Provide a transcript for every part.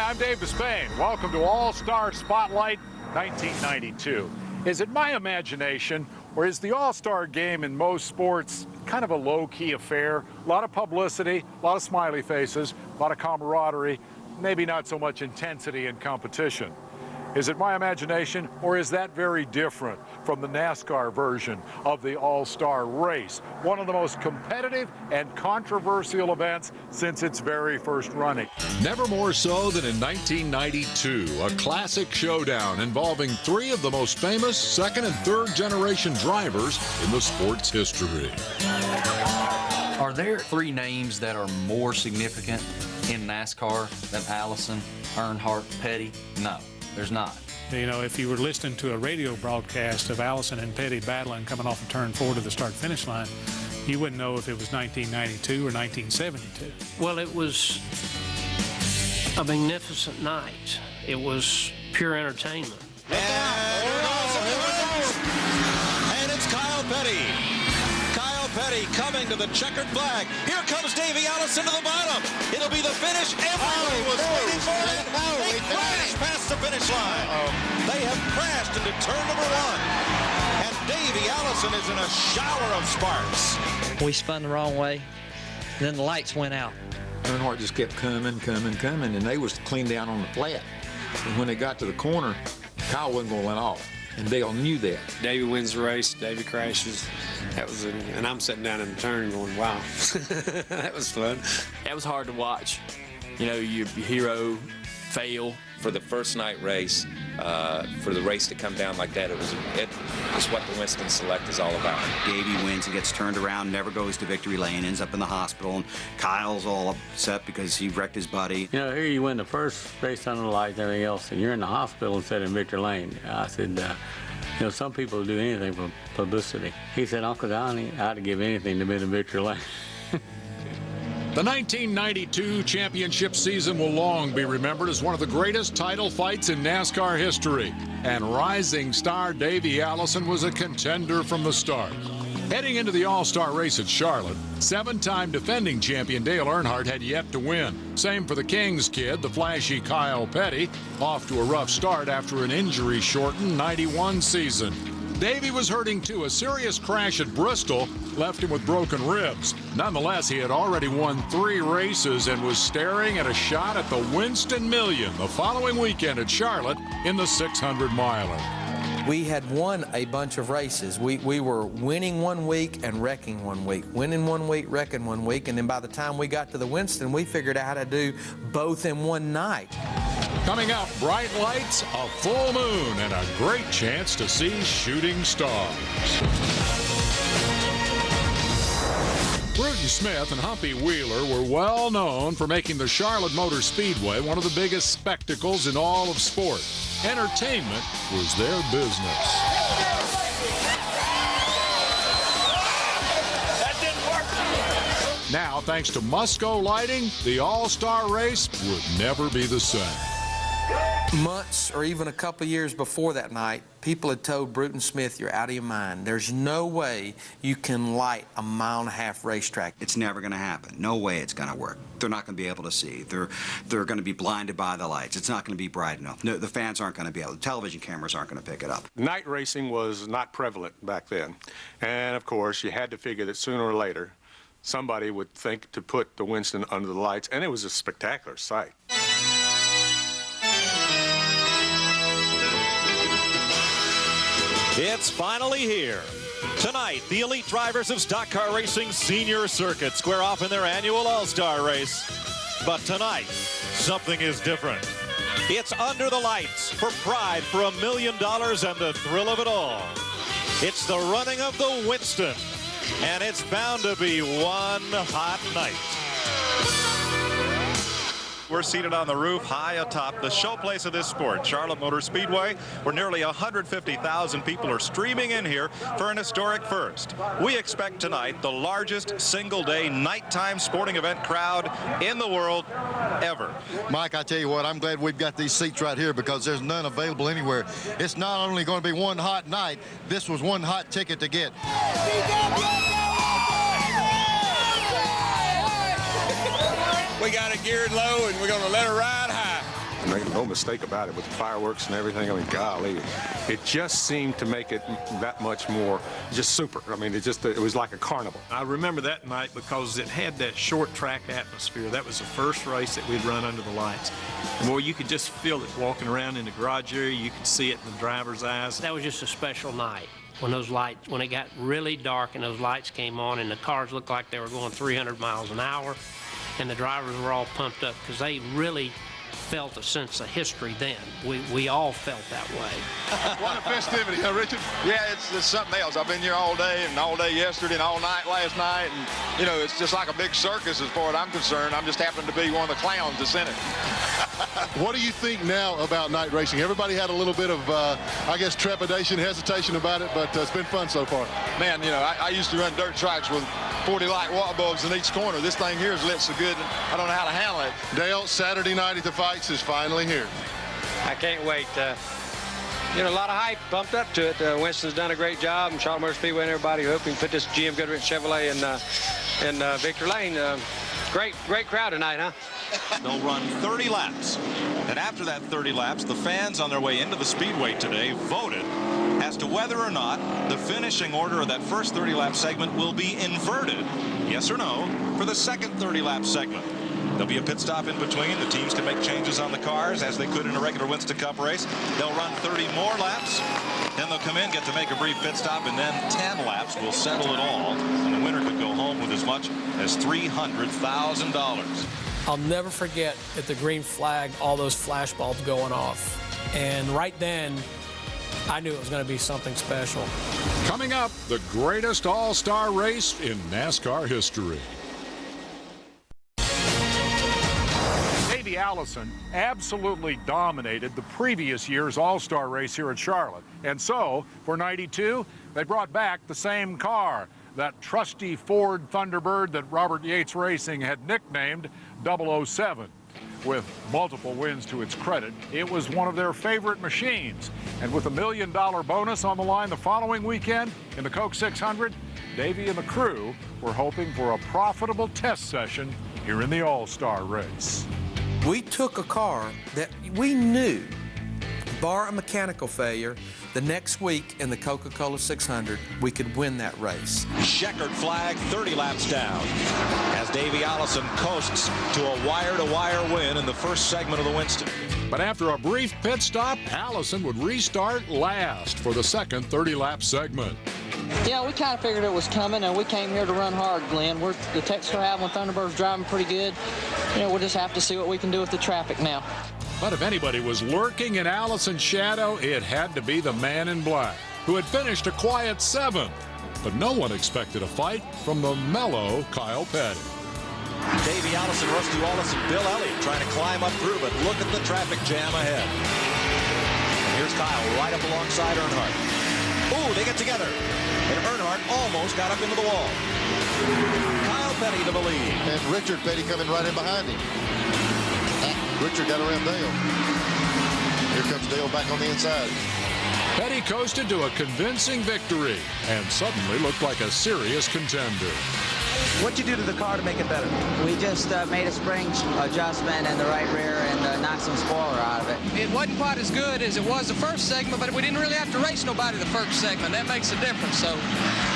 I'm Dave Despain. Welcome to All-Star Spotlight 1992. Is it my imagination, or is the All-Star game in most sports kind of a low-key affair? A lot of publicity, a lot of smiley faces, a lot of camaraderie, maybe not so much intensity and competition. Is it my imagination, or is that very different from the NASCAR version of the All-Star race? One of the most competitive and controversial events since its very first running. Never more so than in 1992, a classic showdown involving three of the most famous second and third generation drivers in the sport's history. Are there three names that are more significant in NASCAR than Allison, Earnhardt, Petty? No. There's not. You know, if you were listening to a radio broadcast of Allison and Petty battling coming off of turn 4 to the start-finish line, you wouldn't know if it was 1992 or 1972. Well, it was a magnificent night. It was pure entertainment. And it's Kyle Petty. Kyle Petty coming to the checkered flag. Here comes Davey Allison to the bottom. It'll be the finish everyone was waiting for. They crashed past the finish line. They have crashed into turn number 1. And Davey Allison is in a shower of sparks. We spun the wrong way. Then the lights went out. Earnhardt just kept coming, and they was clean down on the flat. And when they got to the corner, Kyle wasn't going to let off. And Dale knew that. Davey wins the race, Davey crashes. And I'm sitting down in the turn going, wow, that was fun. That was hard to watch. You know, your hero fail. For the first night race, for the race to come down like that, it was what the Winston Select is all about. Davey wins and gets turned around, never goes to victory lane, ends up in the hospital, and Kyle's all upset because he wrecked his buddy. You know, here you win the first race under the lights and everything else, and you're in the hospital instead of victory lane. I said, you know, some people do anything for publicity. He said, Uncle Donnie, I'd give anything to be in victory lane. The 1992 championship season will long be remembered as one of the greatest title fights in NASCAR history. And rising star Davey Allison was a contender from the start. Heading into the All-Star race at Charlotte, 7-time defending champion Dale Earnhardt had yet to win. Same for the King's kid, the flashy Kyle Petty, off to a rough start after an injury-shortened 91 season. Davey was hurting too. A serious crash at Bristol left him with broken ribs. Nonetheless, he had already won 3 races and was staring at a shot at the Winston Million the following weekend at Charlotte in the 600-miler. We had won a bunch of races. We were winning one week and wrecking one week. Winning one week, wrecking one week. And then by the time we got to the Winston, we figured out how to do both in one night. Coming up, bright lights, a full moon, and a great chance to see shooting stars. Bruton Smith and Humpy Wheeler were well known for making the Charlotte Motor Speedway one of the biggest spectacles in all of sport. Entertainment was their business. That didn't work. Now, thanks to Musco lighting, the All-Star race would never be the same. Months or even a couple of years before that night, people had told Bruton Smith, you're out of your mind. There's no way you can light a 1.5-mile racetrack. It's never going to happen. No way it's going to work. They're not going to be able to see. They're going to be blinded by the lights. It's not going to be bright enough. No, the fans aren't going to be able to. Television cameras aren't going to pick it up. Night racing was not prevalent back then. And, of course, you had to figure that sooner or later somebody would think to put the Winston under the lights, and it was a spectacular sight. It's finally here. Tonight, the elite drivers of stock car racing senior circuit square off in their annual All-Star race. But tonight, something is different. It's under the lights for pride for $1 million and the thrill of it all. It's the running of the Winston, and it's bound to be one hot night. We're seated on the roof high atop the showplace of this sport, Charlotte Motor Speedway, where nearly 150,000 people are streaming in here for an historic first. We expect tonight the largest single-day nighttime sporting event crowd in the world ever. Mike, I tell you what, I'm glad we've got these seats right here because there's none available anywhere. It's not only going to be one hot night, this was one hot ticket to get. We got it geared low, and we're going to let her ride high. Make no mistake about it, with the fireworks and everything. I mean, golly, it just seemed to make it that much more just super. I mean, it was like a carnival. I remember that night because it had that short track atmosphere. That was the first race that we'd run under the lights. And boy, you could just feel it walking around in the garage area. You could see it in the driver's eyes. That was just a special night. When it got really dark and those lights came on and the cars looked like they were going 300 miles an hour and the drivers were all pumped up because they really felt a sense of history then. We all felt that way. What a festivity, huh, Richard? Yeah, it's something else. I've been here all day and all day yesterday and all night last night. And, you know, it's just like a big circus as far as I'm concerned. I'm just happening to be one of the clowns that's in it. What do you think now about night racing? Everybody had a little bit of, I guess, trepidation, hesitation about it, but it's been fun so far. Man, you know, I used to run dirt tracks with 40 light watt bulbs in each corner. This thing here is lit so good, I don't know how to handle it. Dale, Saturday night at the fights is finally here. I can't wait. You know, a lot of hype bumped up to it. Winston's done a great job, and Charlotte Motor Speedway and everybody. Hope we can put this GM Goodrich Chevrolet in Victor Lane. Great crowd tonight, huh? They'll run 30 laps. And after that 30 laps, the fans on their way into the Speedway today voted as to whether or not the finishing order of that first 30-lap segment will be inverted, yes or no, for the second 30-lap segment. There'll be a pit stop in between. The teams can make changes on the cars as they could in a regular Winston Cup race. They'll run 30 more laps. Then they'll come in, get to make a brief pit stop, and then 10 laps will settle it all. And the winner could go home with as much as $300,000. I'll never forget at the green flag, all those flash bulbs going off. And right then, I knew it was going to be something special. Coming up, the greatest all-star race in NASCAR history. Davey Allison absolutely dominated the previous year's all-star race here at Charlotte. And so, for 92, they brought back the same car, that trusty Ford Thunderbird that Robert Yates Racing had nicknamed 007. With multiple wins to its credit, it was one of their favorite machines. And with $1 million bonus on the line the following weekend in the Coke 600, Davey and the crew were hoping for a profitable test session here in the All-Star race. We took a car that we knew, bar a mechanical failure, the next week in the Coca-Cola 600, we could win that race. Checkered flag, 30 laps down, as Davey Allison coasts to a wire-to-wire win in the first segment of the Winston. But after a brief pit stop, Allison would restart last for the second 30-lap segment. Yeah, we kind of figured it was coming, and we came here to run hard, Glenn. The techs are having Thunderbird's driving pretty good. You know, we'll just have to see what we can do with the traffic now. But if anybody was lurking in Allison's shadow, it had to be the man in black, who had finished a quiet 7th. But no one expected a fight from the mellow Kyle Petty. Davey Allison, Rusty Wallace, and Bill Elliott trying to climb up through, but look at the traffic jam ahead. And here's Kyle right up alongside Earnhardt. Ooh, they get together. And Earnhardt almost got up into the wall. Kyle Petty to the lead. And Richard Petty coming right in behind him. Richard got around Dale. Here comes Dale back on the inside. Petty coasted to a convincing victory and suddenly looked like a serious contender. What'd you do to the car to make it better? We just made a spring adjustment in the right rear and knocked some spoiler out of it. It wasn't quite as good as it was the first segment, but we didn't really have to race nobody the first segment. That makes a difference. So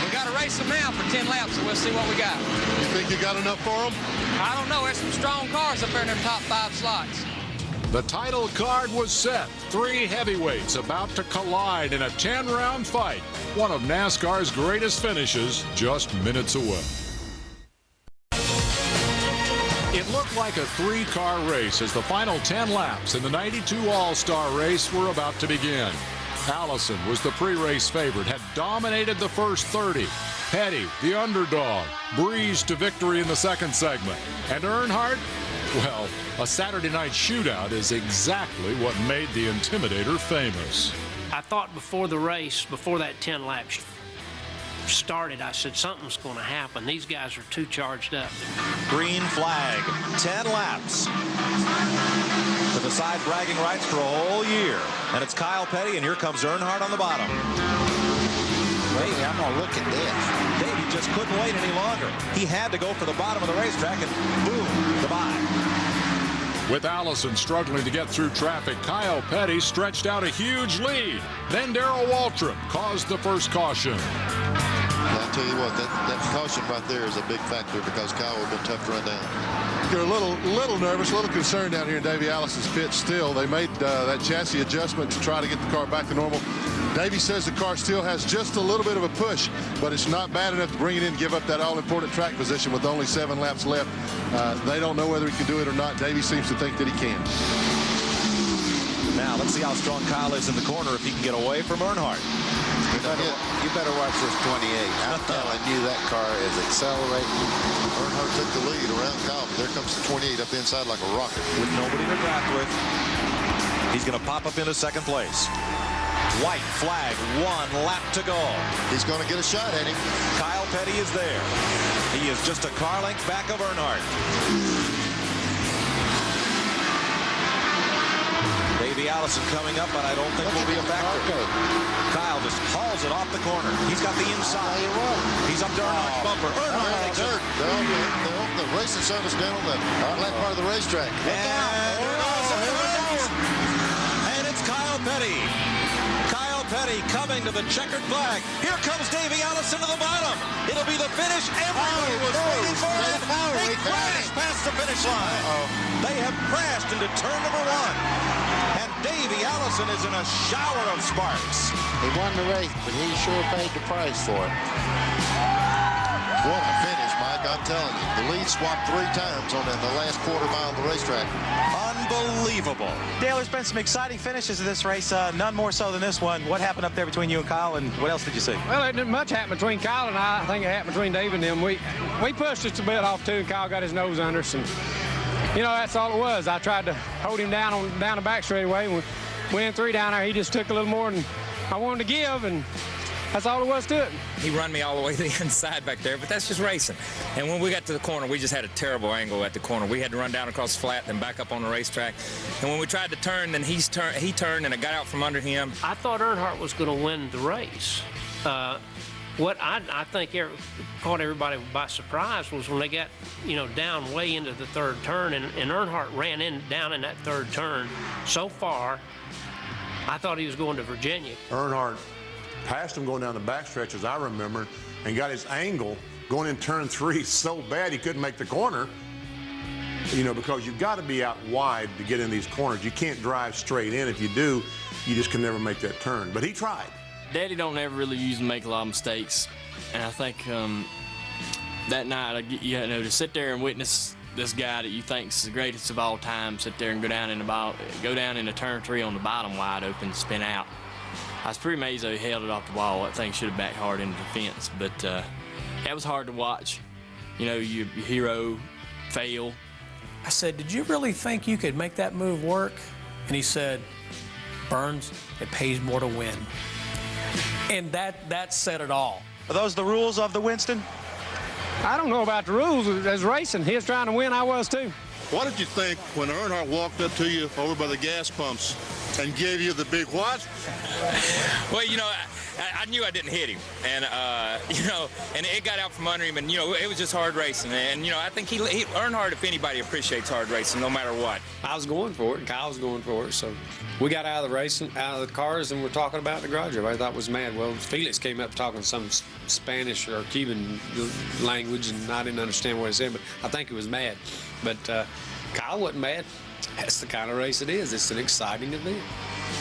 we got to race them now for 10 laps, and we'll see what we got. You think you got enough for them? I don't know. There's some strong cars up there in them top 5 slots. The title card was set. 3 heavyweights about to collide in a 10-round fight. One of NASCAR's greatest finishes just minutes away. It looked like a 3-car race as the final 10 laps in the 92 All-Star race were about to begin. Allison was the pre-race favorite, had dominated the first 30. Petty, the underdog, breezed to victory in the second segment. And Earnhardt, well, a Saturday night shootout is exactly what made the Intimidator famous. I thought before the race, before that 10 laps started, I said, something's going to happen. These guys are too charged up. Green flag, 10 laps to decide bragging rights for a whole year. And it's Kyle Petty, and here comes Earnhardt on the bottom. Davey, I'm going to look at this. Davey just couldn't wait any longer. He had to go for the bottom of the racetrack, and boom, goodbye. With Allison struggling to get through traffic, Kyle Petty stretched out a huge lead. Then Darrell Waltrip caused the first caution. I'll tell you what, that caution right there is a big factor because Kyle would have been tough to run down. You're a little nervous, a little concerned down here in Davey Allison's pit still. They made that chassis adjustment to try to get the car back to normal. Davey says the car still has just a little bit of a push, but it's not bad enough to bring it in and give up that all-important track position with only 7 laps left. They don't know whether he can do it or not. Davey seems to think that he can. Now, let's see how strong Kyle is in the corner if he can get away from Earnhardt. You better watch this 28. I'm telling you, that car is accelerating. Earnhardt took the lead around Kyle, but there comes the 28 up the inside like a rocket. With nobody to draft with, he's going to pop up into second place. White flag, 1 lap to go. He's going to get a shot at him. Kyle Petty is there. He is just a car length back of Earnhardt. Davey Allison coming up, but I don't think will be a factor. Kyle just hauls it off the corner. He's got the inside. He's up to Earnhardt's bumper. Earnhardt takes it. The racing service down on the left part of the racetrack. And it's Kyle Petty. Kyle Petty coming to the checkered flag. Here comes Davey Allison to the bottom. It'll be the finish everybody was waiting for. They crashed past the finish line. They have crashed into turn number 1. And Davey Allison is in a shower of sparks. He won the race, but he sure paid the price for it. What a finish, Mike. I'm telling you. The lead swapped 3 times on the last quarter mile of the racetrack. Unbelievable. Dale, there's been some exciting finishes in this race, none more so than this one. What happened up there between you and Kyle, and what else did you see? Well, it didn't much happen between Kyle and I. I think it happened between Dave and them. We pushed just a bit off, too, and Kyle got his nose under us. And, you know, that's all it was. I tried to hold him down the back straightaway. We went in 3 down there. He just took a little more than I wanted to give, and that's all it was to it. He run me all the way to the inside back there, but that's just racing. And when we got to the corner, we just had a terrible angle at the corner. We had to run down across the flat, then back up on the racetrack. And when we tried to turn, then he turned, and I got out from under him. I thought Earnhardt was going to win the race. What I think caught everybody by surprise was when they got, down way into the 3rd turn, and Earnhardt ran down in that 3rd turn so far, I thought he was going to Virginia. Earnhardt passed him going down the backstretch, as I remember, and got his angle going in turn 3 so bad he couldn't make the corner. Because you've got to be out wide to get in these corners. You can't drive straight in. If you do, you just can never make that turn. But he tried. Daddy don't ever really usually make a lot of mistakes, and I think that night, to sit there and witness this guy that you think is the greatest of all time sit there and go down into turn 3 on the bottom wide open, spin out. I was pretty amazed that he held it off the wall. That thing should have backed hard into the fence, but that was hard to watch. Your hero fail. I said, did you really think you could make that move work? And he said, Burns, it pays more to win. And that said it all. Are those the rules of the Winston? I don't know about the rules. As racing, he was trying to win. I was, too. What did you think when Earnhardt walked up to you over by the gas pumps and gave you the big what? Well, I knew I didn't hit him, and and it got out from under him, and it was just hard racing, and I think Earnhardt, if anybody, appreciates hard racing, no matter what. I was going for it, and Kyle was going for it, so we got out of the cars, and we're talking about the garage. Everybody thought was mad. Well, Felix came up talking some Spanish or Cuban language, and I didn't understand what he said, but I think he was mad. But Kyle wasn't mad. That's the kind of race it is. It's an exciting event.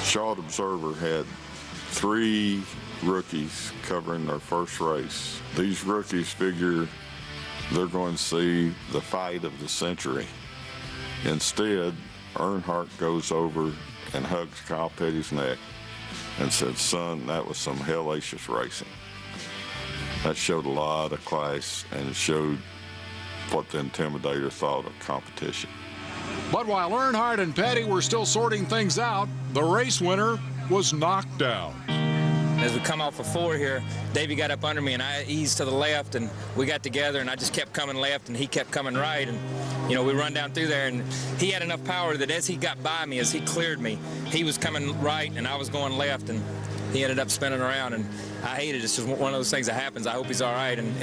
Charlotte Observer had 3 rookies covering their first race. These rookies figure they're going to see the fight of the century. Instead, Earnhardt goes over and hugs Kyle Petty's neck and said, "Son, that was some hellacious racing." That showed a lot of class, and it showed what the Intimidator thought of competition. But while Earnhardt and Petty were still sorting things out, the race winner was knocked out. As we come off of 4 here, Davey got up under me, and I eased to the left, and we got together, and I just kept coming left, and he kept coming right, and we run down through there, and he had enough power that as he got by me, as he cleared me, he was coming right, and I was going left, and he ended up spinning around, and I hate it. It's just one of those things that happens. I hope he's all right. And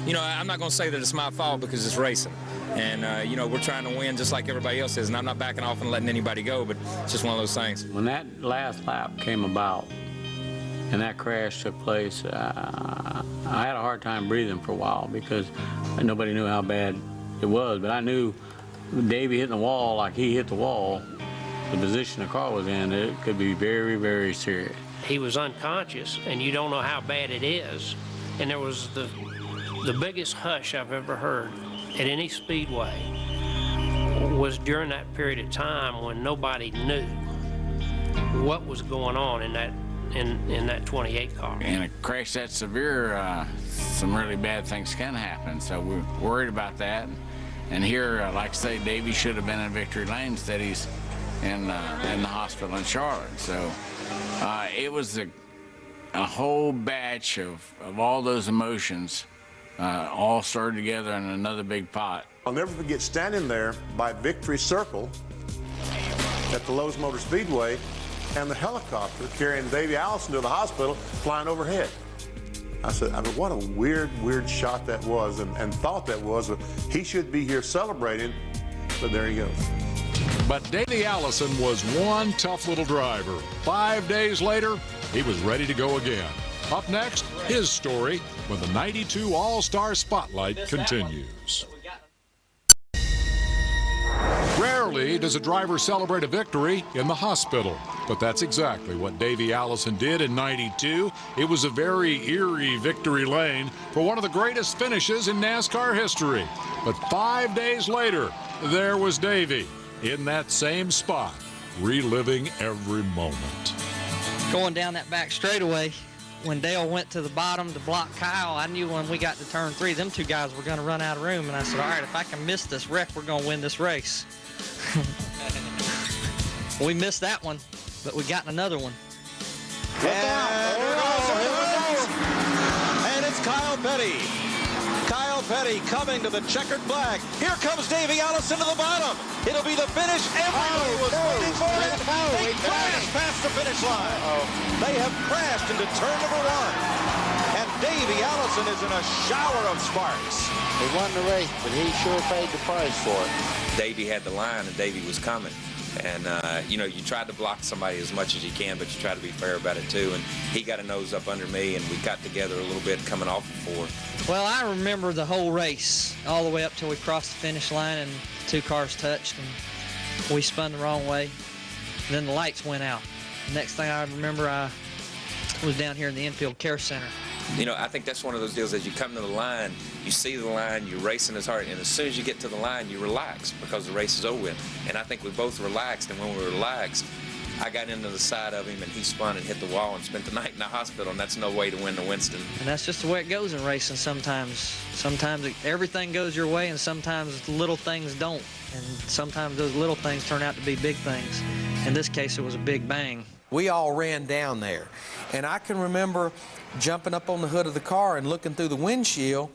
you know, I'm not going to say that it's my fault because it's racing. And, you know, we're trying to win just like everybody else is, and I'm not backing off and letting anybody go, but it's just one of those things. When that last lap came about and that crash took place, I had a hard time breathing for a while because nobody knew how bad it was, but I knew Davey hitting the wall like he hit the wall, the position the car was in, it could be very, very serious. He was unconscious, and you don't know how bad it is. And there was the biggest hush I've ever heard at any speedway was during that period of time when nobody knew what was going on in that 28 car. In a crash that severe, some really bad things can happen, so we're worried about that. And here, like I say, Davey should have been in victory lane, instead he's in the hospital in Charlotte. So it was a whole batch of all those emotions all stirred together in another big pot. I'll never forget standing there by Victory Circle at the Charlotte Motor Speedway and the helicopter carrying Davey Allison to the hospital flying overhead. I said, what a weird shot that was, and thought that was. He should be here celebrating, but there he goes. But Davey Allison was one tough little driver. 5 days later, he was ready to go again. Up next, his story when the 92 All-Star Spotlight continues. Rarely does a driver celebrate a victory in the hospital, but that's exactly what Davey Allison did in '92. It was a very eerie victory lane for one of the greatest finishes in NASCAR history. But 5 days later, there was Davey in that same spot, reliving every moment. Going down that back straightaway, when Dale went to the bottom to block Kyle, I knew when we got to turn 3, them two guys were going to run out of room, and I said, all right, if I can miss this wreck, we're going to win this race. We missed that one, but we got another one. And it's Kyle Petty. Kyle Petty coming to the checkered flag. Here comes Davey Allison to the bottom. It'll be the finish everybody was waiting for. They crashed past the finish line. They have crashed into turn number 1. And Davey Allison is in a shower of sparks. He won the race, but he sure paid the price for it. Davey had the line, and Davey was coming. And, you know, you try to block somebody as much as you can, but you try to be fair about it, too. And he got a nose up under me, and we got together a little bit coming off before. Well, I remember the whole race, all the way up till we crossed the finish line and 2 cars touched, and we spun the wrong way. And then the lights went out. The next thing I remember, I was down here in the infield care center. You know, I think that's one of those deals. As you come to the line, you see the line, you're racing as hard, and as soon as you get to the line, you relax because the race is over with. And I think we both relaxed, and when we relaxed, I got into the side of him, and he spun and hit the wall and spent the night in the hospital, and that's no way to win the Winston. And that's just the way it goes in racing sometimes. Sometimes everything goes your way, and sometimes little things don't. And sometimes those little things turn out to be big things. In this case, it was a big bang. We all ran down there, and I can remember jumping up on the hood of the car and looking through the windshield,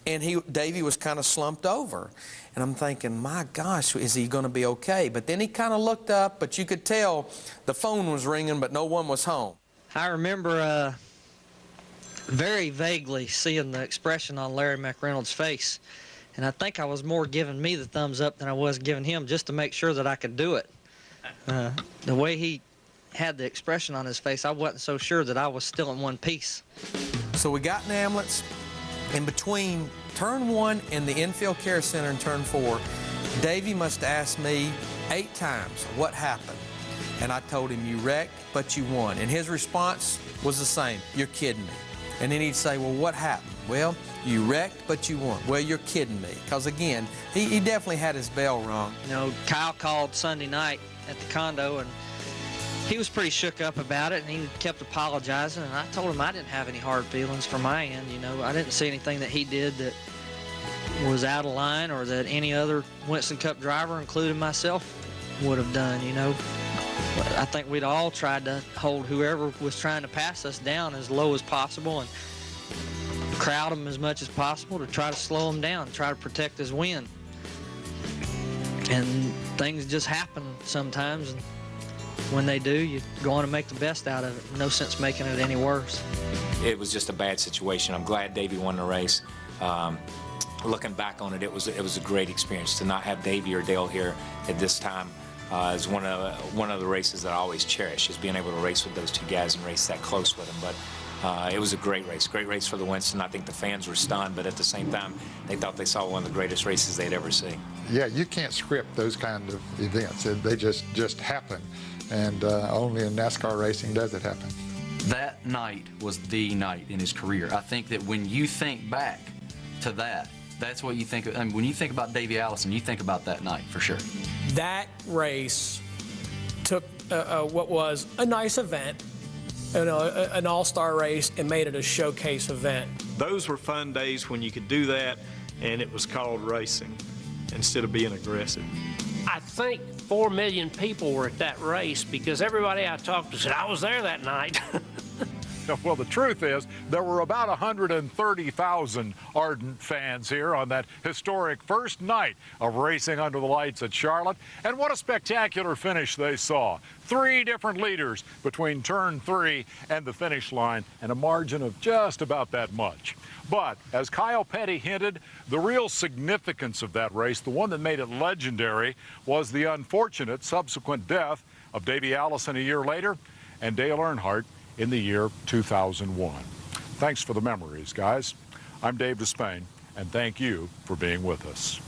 and Davey was kind of slumped over. And I'm thinking, my gosh, is he going to be okay? But then he kind of looked up, but you could tell the phone was ringing, but no one was home. I remember very vaguely seeing the expression on Larry McReynolds' face, and I think I was more giving me the thumbs up than I was giving him, just to make sure that I could do it. The way he had the expression on his face, I wasn't so sure that I was still in one piece. So we got in the ambulance. In between turn 1 and the infield care center in turn 4, Davey must have asked me 8 times what happened. And I told him, you wrecked, but you won. And his response was the same, you're kidding me. And then he'd say, well, what happened? Well, you wrecked, but you won. Well, you're kidding me. Because again, he definitely had his bell rung. You know, Kyle called Sunday night at the condo, and he was pretty shook up about it, and he kept apologizing, and I told him I didn't have any hard feelings from my end. You know, I didn't see anything that he did that was out of line or that any other Winston Cup driver, including myself, would have done, you know. I think we'd all tried to hold whoever was trying to pass us down as low as possible and crowd them as much as possible to try to slow them down, try to protect his win. And things just happen sometimes. And when they do, you go on and make the best out of it. No sense making it any worse. It was just a bad situation. I'm glad Davey won the race. Looking back on it, it was a great experience to not have Davey or Dale here at this time. Is one of the races that I always cherish, is being able to race with those two guys and race that close with them. But it was a great race for the Winston. I think the fans were stunned, but at the same time, they thought they saw one of the greatest races they'd ever seen. Yeah, you can't script those kind of events. They just happen, and only in NASCAR racing does it happen. That night was the night in his career. I think that when you think back to that, that's what you think of. I mean, when you think about Davey Allison, you think about that night for sure. That race took what was a nice event, an all-star race, and made it a showcase event. Those were fun days when you could do that, and it was called racing instead of being aggressive. I think 4 million people were at that race because everybody I talked to said, I was there that night. Well, the truth is, there were about 130,000 ardent fans here on that historic first night of racing under the lights at Charlotte. And what a spectacular finish they saw. 3 different leaders between turn 3 and the finish line, and a margin of just about that much. But, as Kyle Petty hinted, the real significance of that race, the one that made it legendary, was the unfortunate subsequent death of Davey Allison a year later and Dale Earnhardt in the year 2001. Thanks for the memories, guys. I'm Dave Despain, and thank you for being with us.